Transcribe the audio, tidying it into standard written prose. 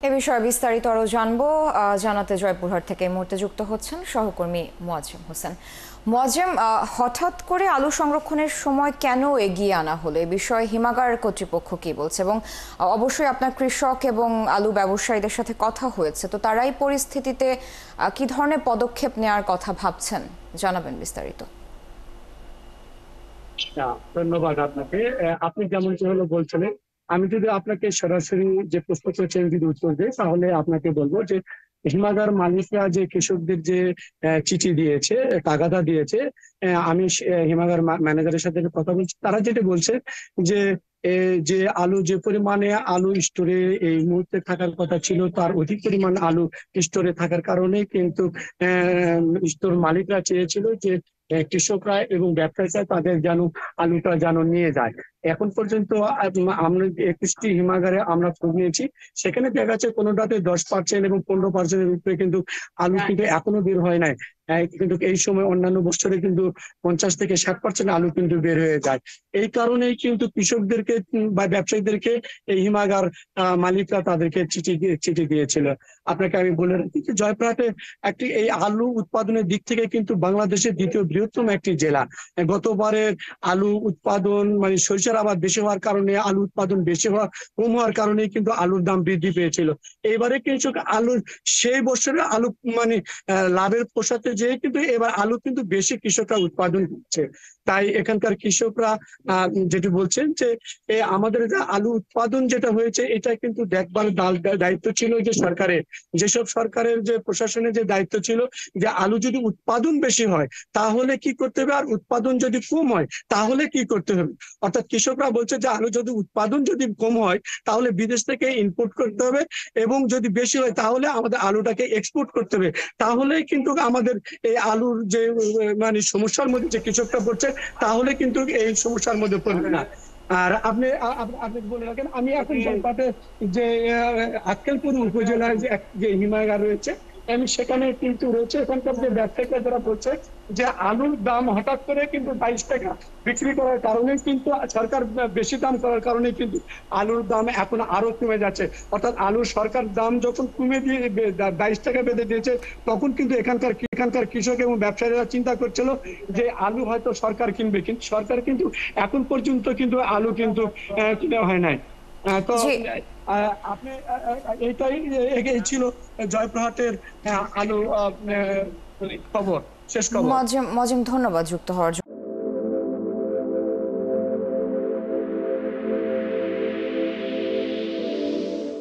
এ বিষয়ে বিস্তারিত আরো জানবো। জানাতে জয়পুরহাট থেকে এই মুহূর্তে যুক্ত হচ্ছেন সহকর্মী মোয়াজ্জেম হোসেন। মোয়াজ্জেম, হঠাৎ করে আলু সংরক্ষণের সময় কেন এগিয়ে আনা হলো, এ বিষয়ে হিমাগার কর্তৃপক্ষ কি বলছে? এবং অবশ্যই আপনার কৃষক এবং আলু ব্যবসায়ীদের সাথে কথা হয়েছে, তো তারাই পরিস্থিতিতে কি ধরনের পদক্ষেপ নেওয়ার কথা ভাবছেন, জানাবেন বিস্তারিত। ধন্যবাদ আপনাকে। আপনি যেমন হলো বলছিলেন, আমি যদি আপনাকে সরাসরি যে প্রশ্ন করছেন যদি উত্তর দিই, তাহলে আপনাকে বলবো যে হিমাগার মালিকরা যে কৃষকদের যে চিঠি দিয়েছে, তাগাদা দিয়েছে, আমি হিমাগার ম্যানেজারের সাথে কথা বলছি। তারা যেটা বলছে যে যে আলু যে পরিমাণে আলু স্টোরে এই মুহূর্তে থাকার কথা ছিল, তার অধিক পরিমাণ আলু স্টোরে থাকার কারণে কিন্তু স্টোর মালিকরা চেয়েছিল যে কৃষকরা এবং ব্যবসায়ীরা তাদের যেন আলুটা যেন নিয়ে যায়। এখন পর্যন্ত আমরা 21টি হিমাগারে আমরা খোঁজ নিয়েছি, সেখানে দেখা যাচ্ছে কোনোটাতে 10% এবং 15%-এর উপরে কিন্তু আলু কিন্তু এখনো বের হয় নাই। কিন্তু এই সময় অন্যান্য বছরে কিন্তু 50 থেকে 60% আলু কিন্তু বের হয়ে যায়। এই কারণেই কিন্তু কৃষকদেরকে বা ব্যবসায়ীদেরকে এই হিমাগার মালিকরা তাদেরকে চিঠি দিয়েছিল। আপনাকে আমি বলে রাখি যে জয়পুরহাটে একটি এই আলু উৎপাদনের দিক থেকে কিন্তু বাংলাদেশের দ্বিতীয় বৃহত্তম একটি জেলা। গতবারের আলু উৎপাদন মানে সরিষার আবাদ বেশি হওয়ার কারণে আলু উৎপাদন কম হওয়ার কারণে কিন্তু আলুর দাম বৃদ্ধি পেয়েছিল। এবারে কৃষক আলুর সেই বছরে আলু মানে লাভের পোষাতে যেয়ে কিন্তু এবার আলু কিন্তু বেশি কৃষকরা উৎপাদন করছে। তাই এখানকার কৃষকরা যেটি বলছেন যে আমাদের যে আলু উৎপাদন যেটা হয়েছে, এটা কিন্তু দেখবার দায়িত্ব ছিল যে সরকারের, যেসব সরকারের যে প্রশাসনের যে দায়িত্ব ছিল যে আলু যদি উৎপাদন বেশি হয় তাহলে কি করতে হবে, আর উৎপাদন যদি কম হয় তাহলে কি করতে হবে। অর্থাৎ কৃষকরা বলছে যে আলু যদি উৎপাদন যদি কম হয় তাহলে বিদেশ থেকে ইম্পোর্ট করতে হবে, এবং যদি বেশি হয় তাহলে আমাদের আলুটাকে এক্সপোর্ট করতে হবে। তাহলেই কিন্তু আমাদের এই আলুর যে মানে সমস্যার মধ্যে যে কৃষকরা পড়ছে, তাহলে কিন্তু এই সমস্যার মধ্যে পড়বে না। আর আপনি বলে রাখেন, আমি এখন জয়পুরহাটে যে আক্কেলপুর উপজেলার যে হিমাগার রয়েছে, আমি সেখানে কিন্তু রয়েছে এখানকার যে ব্যবসায়ীরা যারা বলছে যে আলুর দাম হঠাৎ করে কিন্তু 22 টাকা বিক্রি করার কারণে কিন্তু সরকার বেশি দাম করার কারণে কিন্তু আলুর দাম এখন আরো কমে যাচ্ছে। অর্থাৎ আলুর সরকার দাম যখন কমে দিয়ে 22 টাকা বেঁধে দিয়েছে, তখন কিন্তু এখানকার কৃষক এবং ব্যবসায়ীরা চিন্তা করছিল যে আলু হয়তো সরকার কিনবে, কিন্তু সরকার কিন্তু এখন পর্যন্ত কিন্তু আলু কিন্তু কিনা হয় নাই। তো আপনি এই ছিল জয়পুরহাটের আলু খবর, শেষ খবর। মজিম, ধন্যবাদ যুক্ত হওয়ার জন্য।